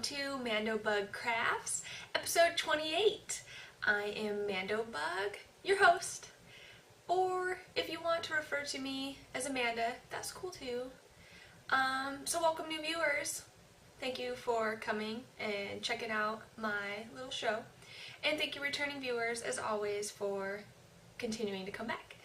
to MandoBug Crafts, episode 28. I am MandoBug, your host. Or if you want to refer to me as Amanda, that's cool too. So welcome new viewers. Thank you for coming and checking out my little show. And thank you returning viewers, as always, for continuing to come back.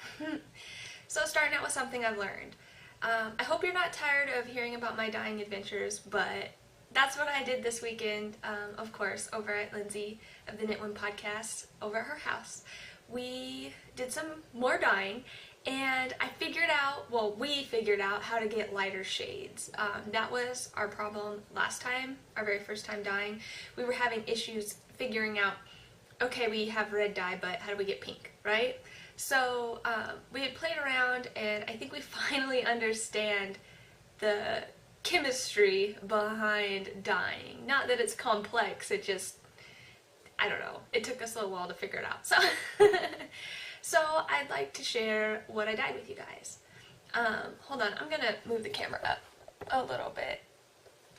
So starting out with something I've learned. I hope you're not tired of hearing about my dyeing adventures, but that's what I did this weekend, of course, over at Lindsay of the Knit One podcast, over at her house. We did some more dyeing, and we figured out how to get lighter shades. That was our problem last time, our very first time dyeing. We were having issues figuring out, okay, we have red dye, but how do we get pink, right? So we had played around, and I think we finally understand the chemistry behind dyeing. Not that it's complex, it just, I don't know, it took us a little while to figure it out. So I'd like to share what I dyed with you guys. Hold on, I'm gonna move the camera up a little bit,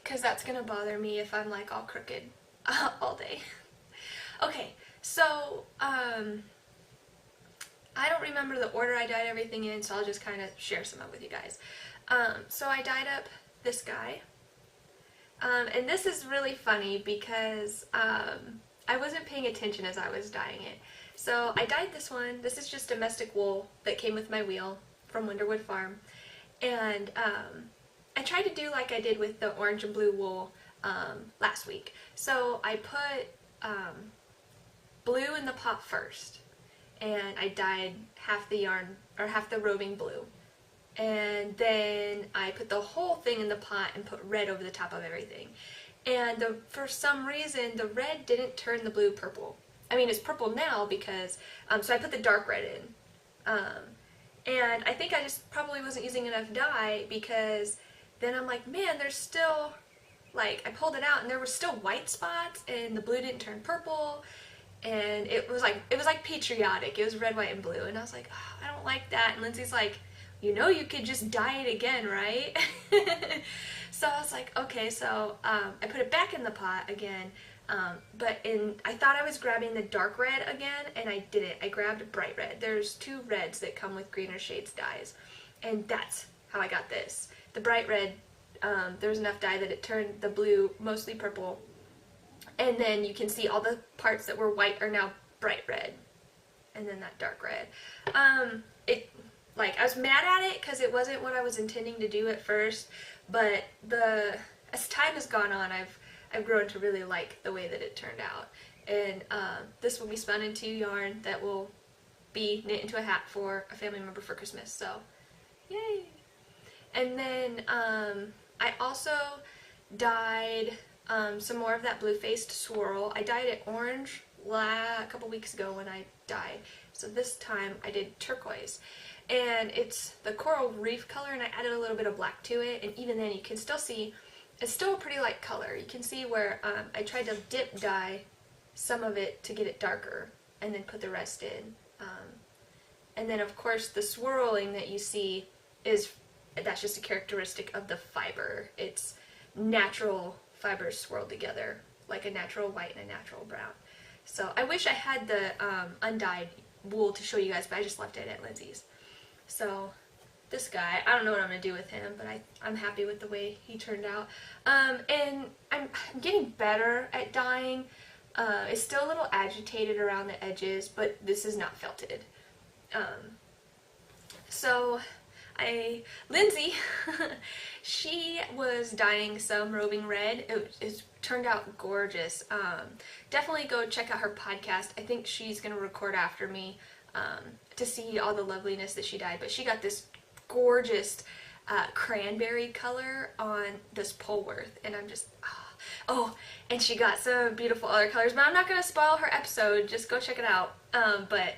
because that's gonna bother me if I'm like all crooked all day. Okay, so I don't remember the order I dyed everything in, so I'll just kind of share some up with you guys. So I dyed up this guy, and this is really funny because I wasn't paying attention as I was dyeing it. So I dyed this one. This is just domestic wool that came with my wheel from Winterwood Farm, and I tried to do like I did with the orange and blue wool last week. So I put blue in the pot first, and I dyed half the yarn, or half the roving blue. And then I put the whole thing in the pot and put red over the top of everything. And for some reason, the red didn't turn the blue purple. I mean, it's purple now because, so I put the dark red in. And I think I just probably wasn't using enough dye, because then I'm like, man, there's still, like, I pulled it out and there were still white spots and the blue didn't turn purple. And it was like patriotic. It was red, white, and blue. And I was like, oh, I don't like that. And Lindsay's like, you know, you could just dye it again, right? So I was like, okay, so I put it back in the pot again, but I thought I was grabbing the dark red again, and I didn't. I grabbed bright red. There's two reds that come with greener shades dyes, and that's how I got this. The bright red, there was enough dye that it turned the blue mostly purple, and then you can see all the parts that were white are now bright red, and then that dark red. I was mad at it because it wasn't what I was intending to do at first, but as time has gone on, I've grown to really like the way that it turned out. And this will be spun into yarn that will be knit into a hat for a family member for Christmas, so yay! And then I also dyed some more of that blue-faced swirl. I dyed it orange a couple weeks ago when I dyed, so this time I did turquoise. And it's the coral reef color, and I added a little bit of black to it, and even then you can still see it's still a pretty light color. You can see where I tried to dip dye some of it to get it darker and then put the rest in. And then of course the swirling that you see that's just a characteristic of the fiber. It's natural fibers swirled together, like a natural white and a natural brown. So I wish I had the undyed wool to show you guys, but I just left it at Lindsay's. So this guy, I don't know what I'm going to do with him, but I'm happy with the way he turned out. And I'm getting better at dyeing. It's still a little agitated around the edges, but this is not felted. So Lindsay, she was dyeing some roving red. It turned out gorgeous. Definitely go check out her podcast. I think she's going to record after me to see all the loveliness that she dyed. But she got this gorgeous cranberry color on this Polworth, and I'm just, oh, and she got some beautiful other colors, but I'm not going to spoil her episode. Just go check it out. But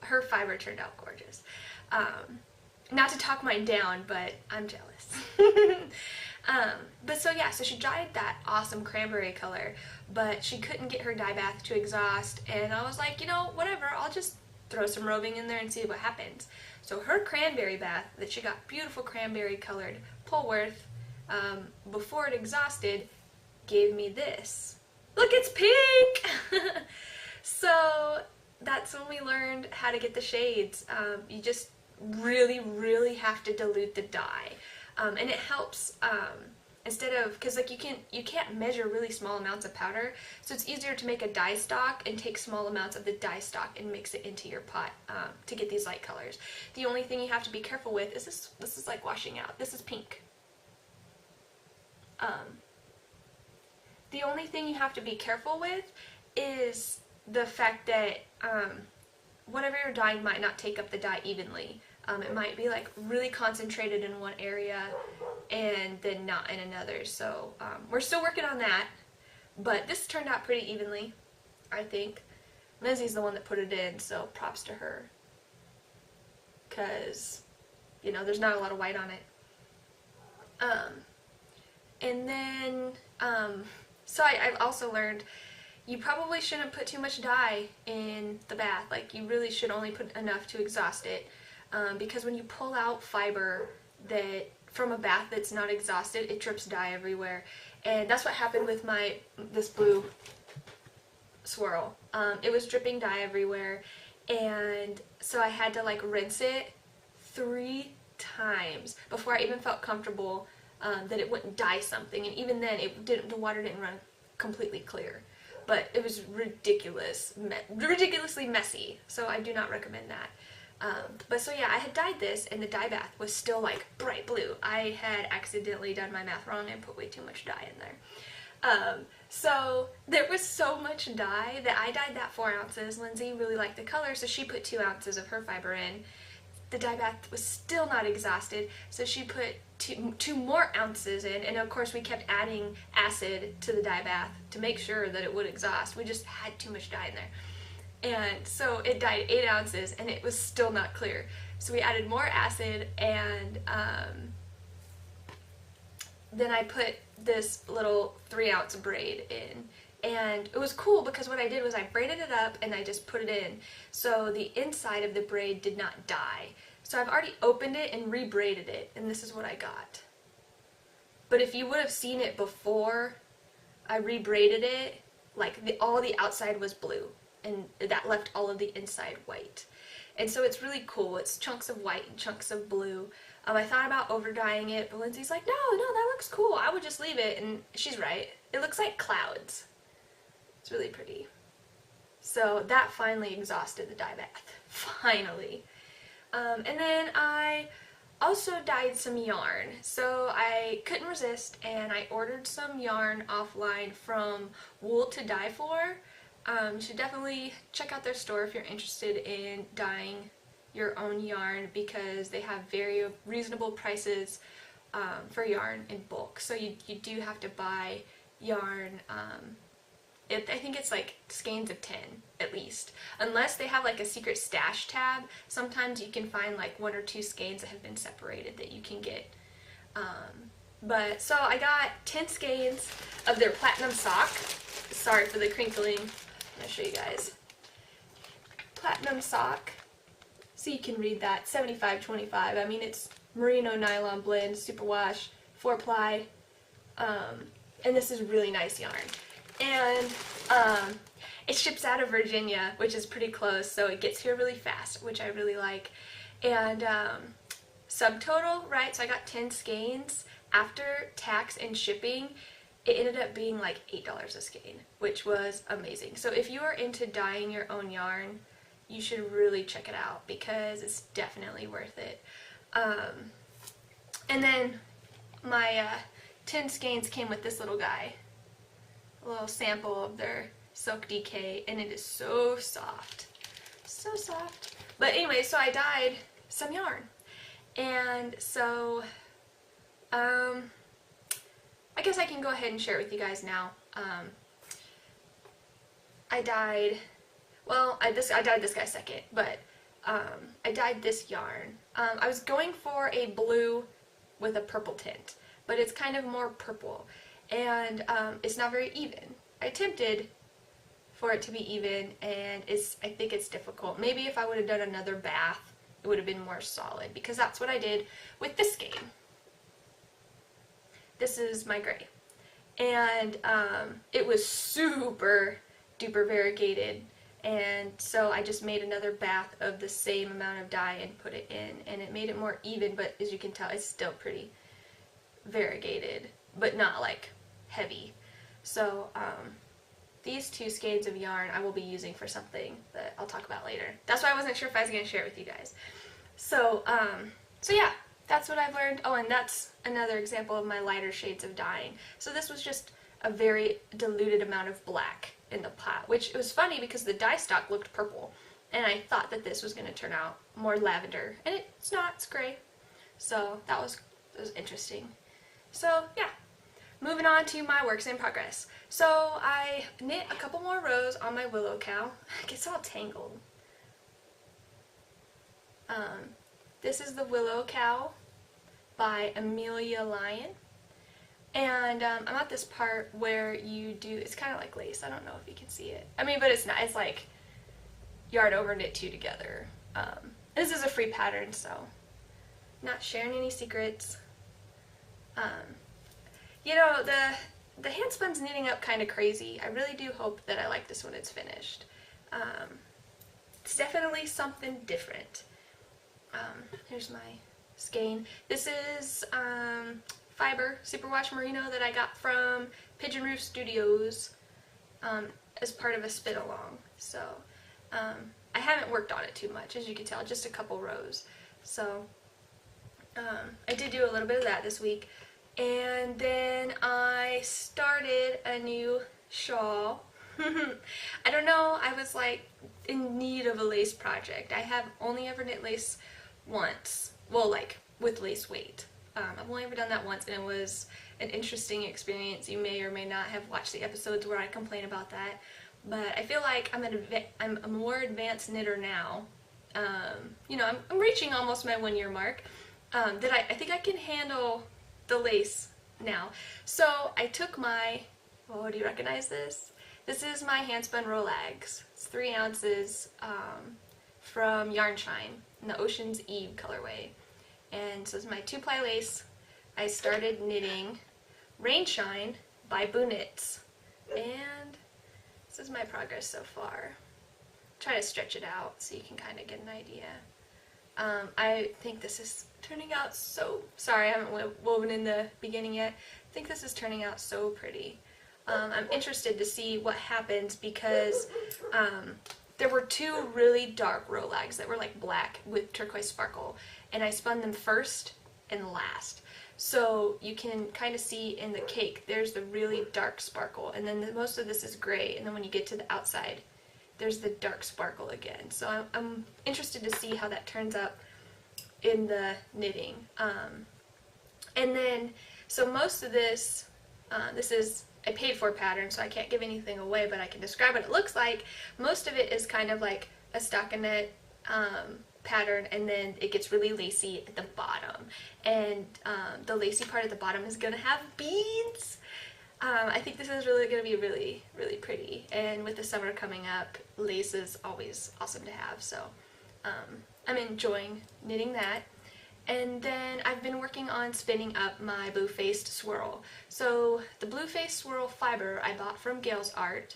her fiber turned out gorgeous. Not to talk mine down, but I'm jealous. But so yeah, so she dyed that awesome cranberry color, but she couldn't get her dye bath to exhaust, and I was like, you know, whatever, I'll just throw some roving in there and see what happens. So her cranberry bath that she got beautiful cranberry colored Polworth before it exhausted gave me this. Look, it's pink! So that's when we learned how to get the shades. You just really have to dilute the dye. And it helps, instead of, because like you can't measure really small amounts of powder, so it's easier to make a dye stock and take small amounts of the dye stock and mix it into your pot to get these light colors. The only thing you have to be careful with is this is like washing out. This is pink. The only thing you have to be careful with is the fact that whatever you're dyeing might not take up the dye evenly. It might be like really concentrated in one area and then not in another. So we're still working on that, but this turned out pretty evenly, I think. Lizzie's the one that put it in, so props to her. Because, you know, there's not a lot of white on it. And then, so I've also learned you probably shouldn't put too much dye in the bath. Like, you really should only put enough to exhaust it. Because when you pull out fiber that from a bath that's not exhausted, it drips dye everywhere. And that's what happened with this blue swirl. It was dripping dye everywhere, and so I had to like rinse it 3 times before I even felt comfortable that it wouldn't dye something. And even then, the water didn't run completely clear. But it was ridiculously messy, so I do not recommend that. But so yeah, I had dyed this, and the dye bath was still like bright blue. I had accidentally done my math wrong and put way too much dye in there. So there was so much dye that I dyed that 4 ounces. Lindsay really liked the color, so she put 2 ounces of her fiber in. The dye bath was still not exhausted, so she put two more ounces in, and of course we kept adding acid to the dye bath to make sure that it would exhaust. We just had too much dye in there. And so it dyed 8 ounces, and it was still not clear. So we added more acid, and then I put this little 3-ounce braid in. And it was cool because what I did was I braided it up and I just put it in. So the inside of the braid did not dye. So I've already opened it and re-braided it, and this is what I got. But if you would have seen it before I re-braided it, like all the outside was blue, and that left all of the inside white. And so it's really cool. It's chunks of white and chunks of blue. I thought about over dyeing it, but Lindsay's like, no, that looks cool. I would just leave it, and she's right. It looks like clouds. It's really pretty. So that finally exhausted the dye bath. Finally. And then I also dyed some yarn. So I couldn't resist, and I ordered some yarn offline from Wool to Dye For. You should definitely check out their store if you're interested in dyeing your own yarn, because they have very reasonable prices for yarn in bulk. So you do have to buy yarn. I think it's like skeins of 10 at least. Unless they have like a secret stash tab, sometimes you can find like 1 or 2 skeins that have been separated that you can get. But so I got 10 skeins of their platinum sock. Sorry for the crinkling. I'm going to show you guys. Platinum sock. So you can read that. 75-25. I mean, it's merino nylon blend, superwash, 4-ply. And this is really nice yarn. And it ships out of Virginia, which is pretty close, so it gets here really fast, which I really like. And subtotal, right, so I got 10 skeins. After tax and shipping, it ended up being like $8 a skein, which was amazing. So if you are into dyeing your own yarn, you should really check it out, because it's definitely worth it. And then my 10 skeins came with this little guy. A little sample of their Silk DK, and it is so soft. So soft. But anyway, so I dyed some yarn. And so, I guess I can go ahead and share it with you guys now. I dyed, well, I dyed this guy second, but I dyed this yarn. I was going for a blue with a purple tint, but it's kind of more purple. And it's not very even. I attempted for it to be even, and I think it's difficult. Maybe if I would have done another bath, it would have been more solid, because that's what I did with this skein. This is my gray. and it was super duper variegated, and so I just made another bath of the same amount of dye and put it in, and it made it more even, but as you can tell it's still pretty variegated, but not like heavy. So these 2 skeins of yarn I will be using for something that I'll talk about later. That's why I wasn't sure if I was going to share it with you guys. So so yeah, that's what I've learned. Oh, and that's another example of my lighter shades of dyeing. So this was just a very diluted amount of black in the pot, which it was funny because the dye stock looked purple, and I thought that this was going to turn out more lavender, and it's not, it's gray. So that was interesting. So yeah, moving on to my works in progress. So I knit a couple more rows on my Willow Cow. It gets all tangled. This is the Willow Cow by Amelia Lyon. And I'm at this part where you do, it's kind of like lace. I don't know if you can see it. I mean, but it's not. It's like yarn over knit 2 together. This is a free pattern, so not sharing any secrets. You know, the handspun's knitting up kind of crazy. I really do hope that I like this when it's finished. It's definitely something different. Here's my skein. This is fiber superwash merino that I got from Pigeon Roof Studios as part of a spin along. So I haven't worked on it too much, as you can tell, just a couple rows. So I did do a little bit of that this week. And then I started a new shawl. I don't know, I was like in need of a lace project. I have only ever knit lace once. Well, like with lace weight. I've only ever done that once, and it was an interesting experience. You may or may not have watched the episodes where I complain about that, but I feel like I'm a more advanced knitter now. You know, I'm reaching almost my 1-year mark. That I think I can handle the lace now. So I took my, oh, do you recognize this? This is my handspun Rolex. It's 3 ounces from Yarnshine in the Ocean's Eve colorway. And so it's my 2-ply lace. I started knitting Rainshine by Knits, and this is my progress so far. Try to stretch it out so you can kind of get an idea. I think this is turning out so, sorry I haven't woven in the beginning yet. I think this is turning out so pretty. I'm interested to see what happens because there were 2 really dark Rolegs that were like black with turquoise sparkle, and I spun them first and last. So you can kind of see in the cake, there's the really dark sparkle, and then most of this is gray, and then when you get to the outside, there's the dark sparkle again. So I'm interested to see how that turns up in the knitting. And then, so most of this, this is a paid for pattern, so I can't give anything away, but I can describe what it looks like. Most of it is kind of like a stockinette pattern, and then it gets really lacy at the bottom. And the lacy part at the bottom is going to have beads. I think this is really going to be really, really pretty. And with the summer coming up, lace is always awesome to have. So I'm enjoying knitting that. And then I've been working on spinning up my blue-faced swirl. So the blue-faced swirl fiber I bought from Gail's Art.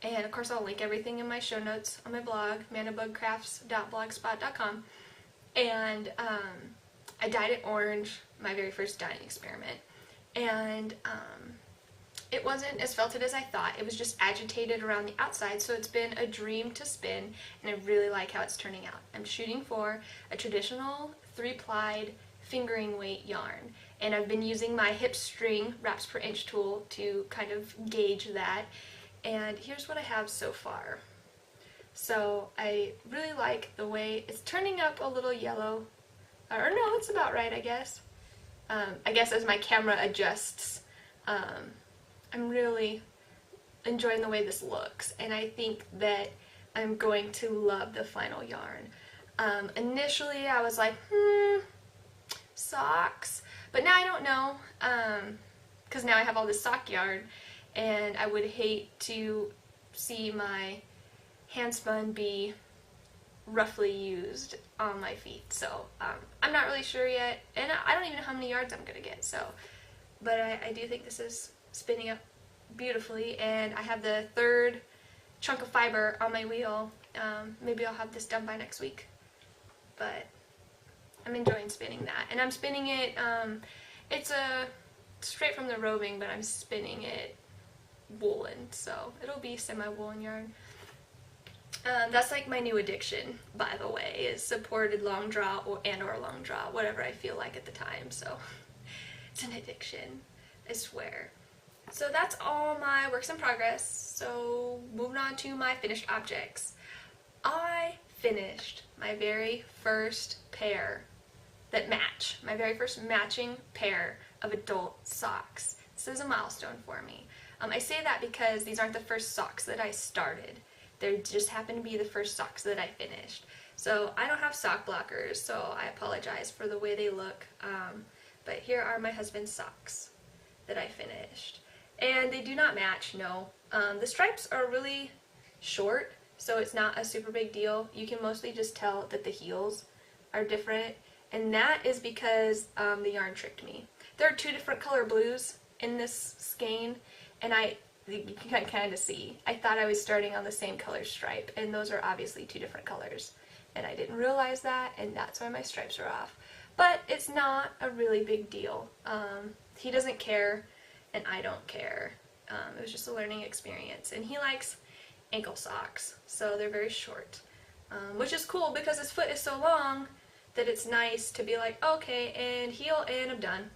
And of course I'll link everything in my show notes on my blog, mandobugcrafts.blogspot.com. And I dyed it orange, my very first dyeing experiment. And it wasn't as felted as I thought. It was just agitated around the outside, so it's been a dream to spin, and I really like how it's turning out. I'm shooting for a traditional 3-plied fingering weight yarn, and I've been using my hip string wraps per inch tool to kind of gauge that. And here's what I have so far. So I really like the way it's turning up a little yellow, or no, it's about right, I guess. I guess as my camera adjusts, I'm really enjoying the way this looks, and I think that I'm going to love the final yarn. Initially I was like, socks, but now I don't know, because now I have all this sock yarn, and I would hate to see my handspun be roughly used on my feet. So I'm not really sure yet, and I don't even know how many yards I'm gonna get. So, but I do think this is spinning up beautifully, and I have the third chunk of fiber on my wheel. Maybe I'll have this done by next week, but I'm enjoying spinning that. And I'm spinning it, it's straight from the roving, but I'm spinning it woolen, so it'll be semi-woolen yarn. That's like my new addiction, by the way, is supported long draw or long draw, whatever I feel like at the time. So it's an addiction, I swear. So that's all my works in progress. So moving on to my finished objects. I finished my very first pair that match, my very first matching pair of adult socks. This is a milestone for me. I say that because these aren't the first socks that I started. They just happen to be the first socks that I finished. So I don't have sock blockers, so I apologize for the way they look. But here are my husband's socks that I finished. And they do not match, no. The stripes are really short, so it's not a super big deal. You can mostly just tell that the heels are different, and that is because the yarn tricked me. There are two different color blues in this skein, and you can kind of see. I thought I was starting on the same color stripe, and those are obviously two different colors. And I didn't realize that, and that's why my stripes are off. But it's not a really big deal. He doesn't care, and I don't care. It was just a learning experience. And he likes ankle socks, so they're very short. Which is cool because his foot is so long that it's nice to be like, okay, and heel, and I'm done.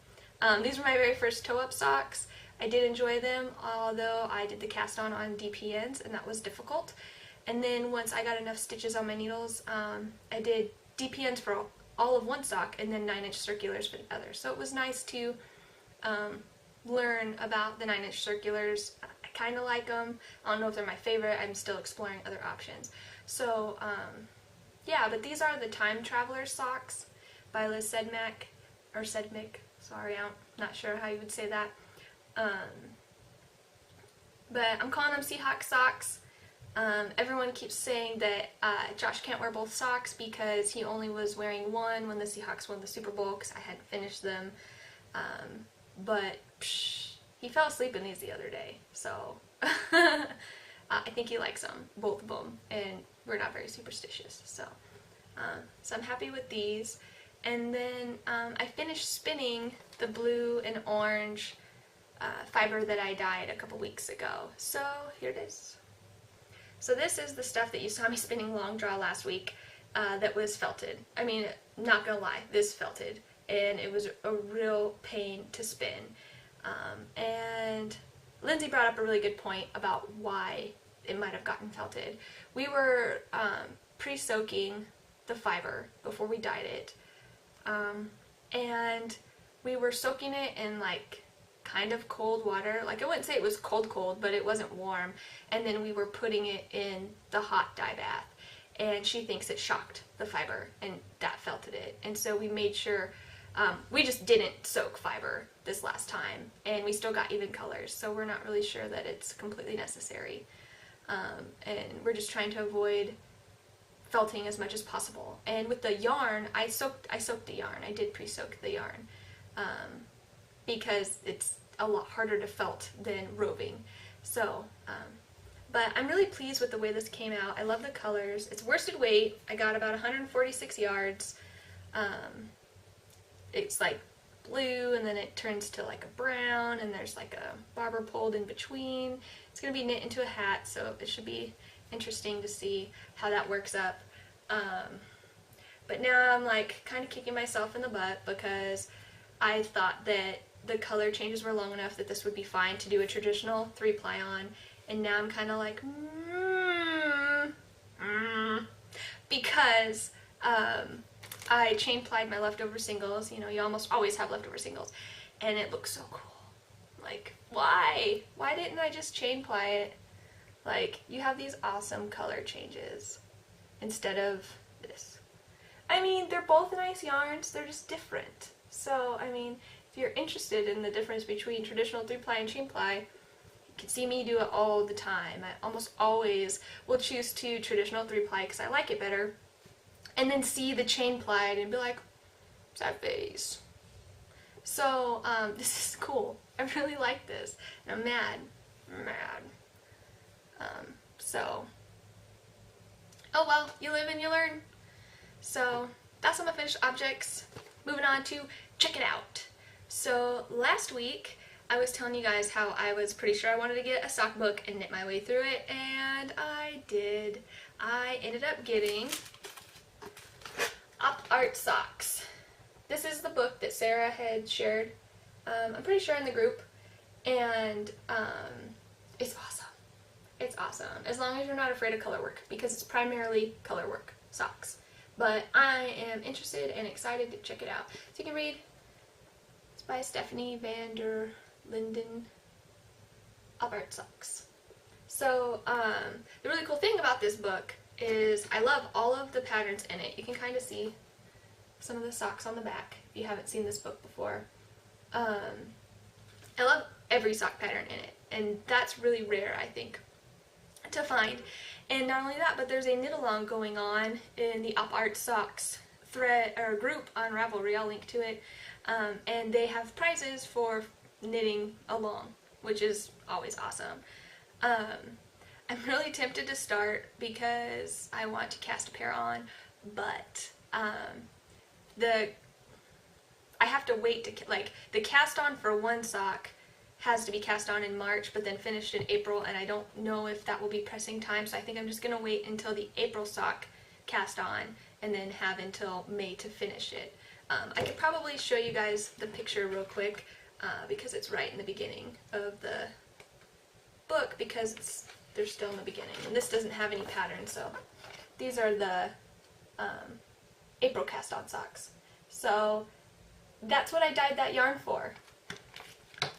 These were my very first toe-up socks. I did enjoy them, although I did the cast on DPNs, and that was difficult. And then once I got enough stitches on my needles, I did DPNs for all of one sock and then 9-inch circulars for the other. So it was nice to learn about the 9-inch circulars. I kind of like them. I don't know if they're my favorite. I'm still exploring other options. So yeah, but these are the Time Traveler socks by Liz Sedmak, or Sedmick. Sorry, I'm not sure how you would say that. But I'm calling them Seahawk socks. Everyone keeps saying that Josh can't wear both socks because he only was wearing one when the Seahawks won the Super Bowl because I hadn't finished them. But he fell asleep in these the other day, so I think he likes them, both of them, and we're not very superstitious. So I'm happy with these. And then I finished spinning the blue and orange fiber that I dyed a couple weeks ago. So here it is. So this is the stuff that you saw me spinning long draw last week that was felted. I mean, not gonna lie, this felted, and it was a real pain to spin. And Lindsay brought up a really good point about why it might have gotten felted. We were pre-soaking the fiber before we dyed it, and we were soaking it in like kind of cold water. Like, I wouldn't say it was cold, but it wasn't warm. And then we were putting it in the hot dye bath, and she thinks it shocked the fiber, and that felted it. And so we made sure, we just didn't soak fiber this last time, and we still got even colors, so we're not really sure that it's completely necessary. And we're just trying to avoid felting as much as possible. And with the yarn, I soaked the yarn. I did pre-soak the yarn. Because it's a lot harder to felt than roving. So, but I'm really pleased with the way this came out. I love the colors. It's worsted weight. I got about 146 yards. It's like blue, and then it turns to like a brown, and there's like a barber pulled in between. It's going to be knit into a hat, so it should be interesting to see how that works up. But now I'm like kind of kicking myself in the butt because I thought that the color changes were long enough that this would be fine to do a traditional 3-ply on, and now I'm kind of like, because I chain plied my leftover singles. You know, you almost always have leftover singles, and it looks so cool. Like, why didn't I just chain ply it? Like, you have these awesome color changes instead of this. I mean, they're both nice yarns, they're just different. So, I mean, if you're interested in the difference between traditional 3-ply and chain ply, you can see me do it all the time. I almost always will choose to traditional 3-ply because I like it better, and then see the chain plied and be like, sad face. So, this is cool. I really like this. And I'm mad. So, oh well, you live and you learn. So, that's all my finished objects. Moving on to check it out. So, last week, I was telling you guys how I was pretty sure I wanted to get a sock book and knit my way through it, and I did. I ended up getting Op Art Socks. This is the book that Sarah had shared, I'm pretty sure in the group, and it's awesome. It's awesome, as long as you're not afraid of color work, because it's primarily color work socks. But I am interested and excited to check it out. So you can read. It's by Stephanie van der Linden, Op Art Socks. So the really cool thing about this book is I love all of the patterns in it. You can kind of see some of the socks on the back if you haven't seen this book before. I love every sock pattern in it, and that's really rare, I think, to find. And not only that, but there's a knit along going on in the Op Art Socks thread or group on Ravelry. I'll link to it, and they have prizes for knitting along, which is always awesome. I'm really tempted to start because I want to cast a pair on, but I have to wait to, like, the cast on for one sock has to be cast on in March, but then finished in April, and I don't know if that will be pressing time, so I think I'm just going to wait until the April sock cast on, and then have until May to finish it. I could probably show you guys the picture real quick, because it's right in the beginning of the book, because they're still in the beginning, and this doesn't have any pattern, so these are the April cast on socks. So that's what I dyed that yarn for.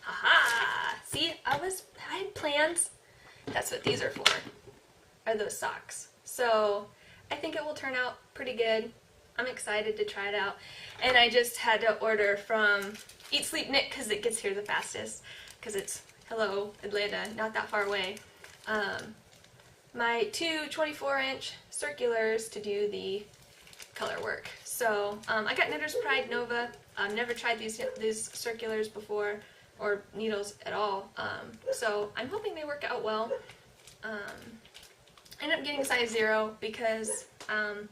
Haha! See, I had plans. That's what these are for, are those socks. So I think it will turn out pretty good. I'm excited to try it out. And I just had to order from Eat Sleep Knit because it gets here the fastest, because it's, hello, Atlanta, not that far away. My two 24-inch circulars to do the color work. So I got Knitter's Pride Nova. I've never tried these circulars before, or needles at all, so I'm hoping they work out well. I ended up getting size 0 because I'm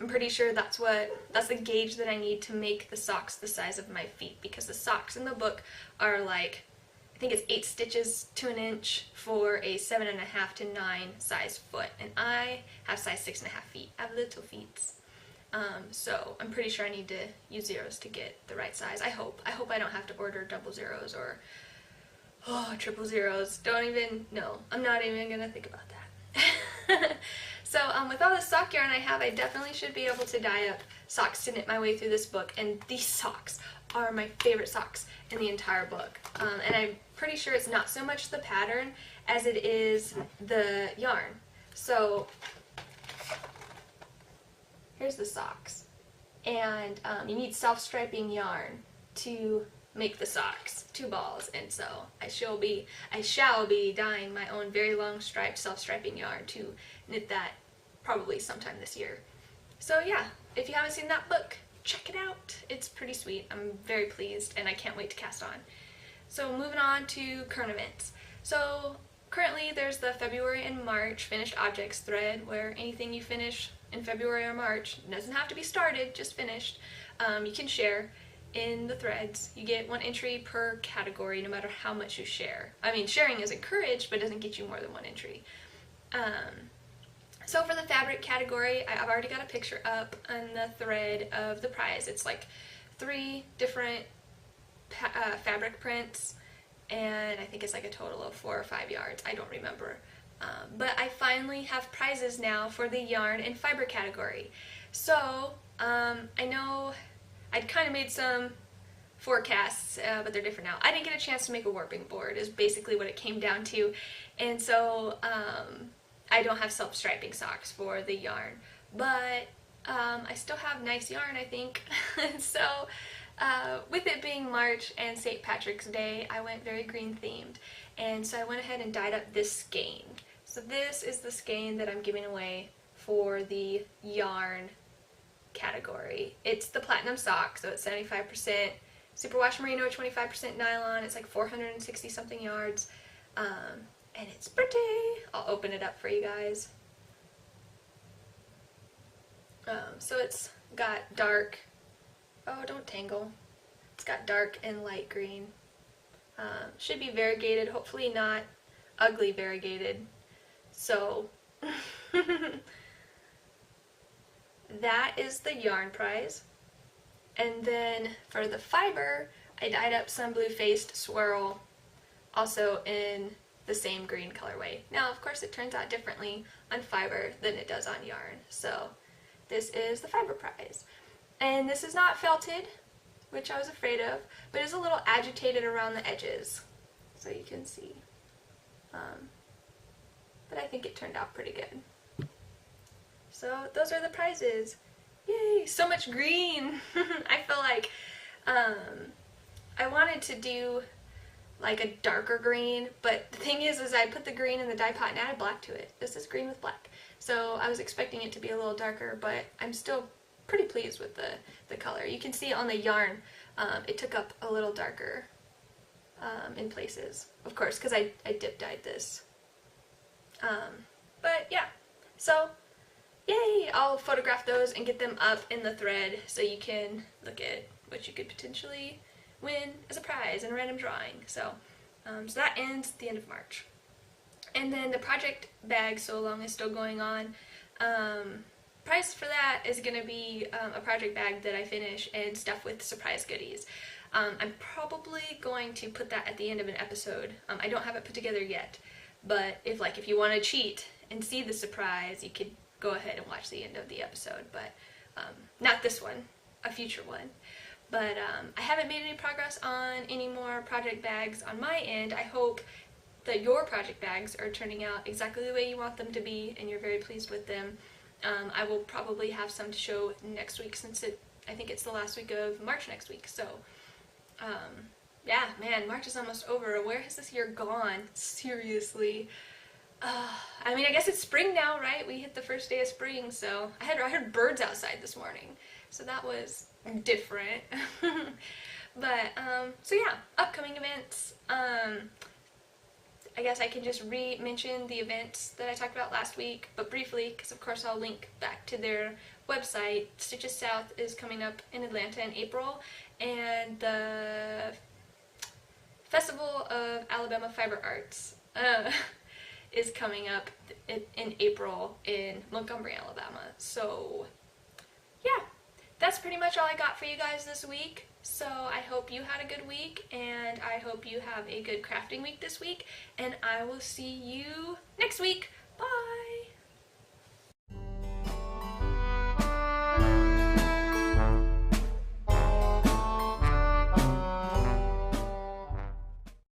pretty sure that's the gauge that I need to make the socks the size of my feet, because the socks in the book are like, I think it's 8 stitches to an inch for a 7.5 to 9 size foot, and I have size 6.5 feet. I have little feet. So I'm pretty sure I need to use zeros to get the right size. I hope I don't have to order double zeros or triple zeros. Don't even, no, I'm not even gonna think about that. So with all the sock yarn I have, I definitely should be able to dye up socks to knit my way through this book, and these socks are my favorite socks in the entire book. And I'm pretty sure it's not so much the pattern as it is the yarn. So here's the socks, and you need self-striping yarn to make the socks, 2 balls, and so I shall be dyeing my own very long striped self-striping yarn to knit that probably sometime this year. So yeah, if you haven't seen that book, check it out. It's pretty sweet. I'm very pleased, and I can't wait to cast on. So moving on to current events. So currently there's the February and March finished objects thread, where anything you finish in February or March, it doesn't have to be started, just finished, you can share in the threads. You get 1 entry per category no matter how much you share. I mean, sharing is encouraged, but doesn't get you more than 1 entry. So for the fabric category, I've already got a picture up on the thread of the prize. It's like 3 different fabric prints, and I think it's like a total of 4 or 5 yards. I don't remember. But I finally have prizes now for the yarn and fiber category. So I know I'd kind of made some forecasts, but they're different now. I didn't get a chance to make a warping board is basically what it came down to, and so I don't have self-striping socks for the yarn, but I still have nice yarn, I think. So with it being March and St. Patrick's Day, I went very green themed, and so I went ahead and dyed up this skein. So this is the skein that I'm giving away for the yarn category. It's the platinum sock, so it's 75% superwash merino, 25% nylon. It's like 460 something yards. And it's pretty. I'll open it up for you guys. So it's got dark, oh don't tangle, it's got dark and light green. Should be variegated, hopefully not ugly variegated. So that is the yarn prize. And then for the fiber, I dyed up some blue-faced Swirl, also in the same green colorway. Now of course it turns out differently on fiber than it does on yarn, so this is the fiber prize. And this is not felted, which I was afraid of, but it's a little agitated around the edges, so you can see. But I think it turned out pretty good. So those are the prizes. Yay! So much green! I feel like I wanted to do like a darker green, but the thing is I put the green in the dye pot and added black to it. This is green with black. So I was expecting it to be a little darker, but I'm still pretty pleased with the color. You can see on the yarn, it took up a little darker in places, of course, because I dip dyed this. But yeah, so yay! I'll photograph those and get them up in the thread so you can look at what you could potentially win as a prize in a random drawing. So, so that ends at the end of March. And then the project bag so long is still going on. Price for that is going to be a project bag that I finish and stuff with surprise goodies. I'm probably going to put that at the end of an episode. I don't have it put together yet, but if you want to cheat and see the surprise, you could go ahead and watch the end of the episode. But not this one, a future one. But I haven't made any progress on any more project bags on my end. I hope that your project bags are turning out exactly the way you want them to be and you're very pleased with them. I will probably have some to show next week, since I think it's the last week of March next week. So yeah, man, March is almost over. Where has this year gone? Seriously. I mean, I guess it's spring now, right? We hit the first day of spring, so I heard birds outside this morning, so that was different. But so yeah, upcoming events. I guess I can just re-mention the events that I talked about last week, but briefly, because of course I'll link back to their website. Stitches South is coming up in Atlanta in April, and the Festival of Alabama Fiber Arts is coming up in April in Montgomery, Alabama. So yeah, that's pretty much all I got for you guys this week. So I hope you had a good week, and I hope you have a good crafting week this week, and I will see you next week.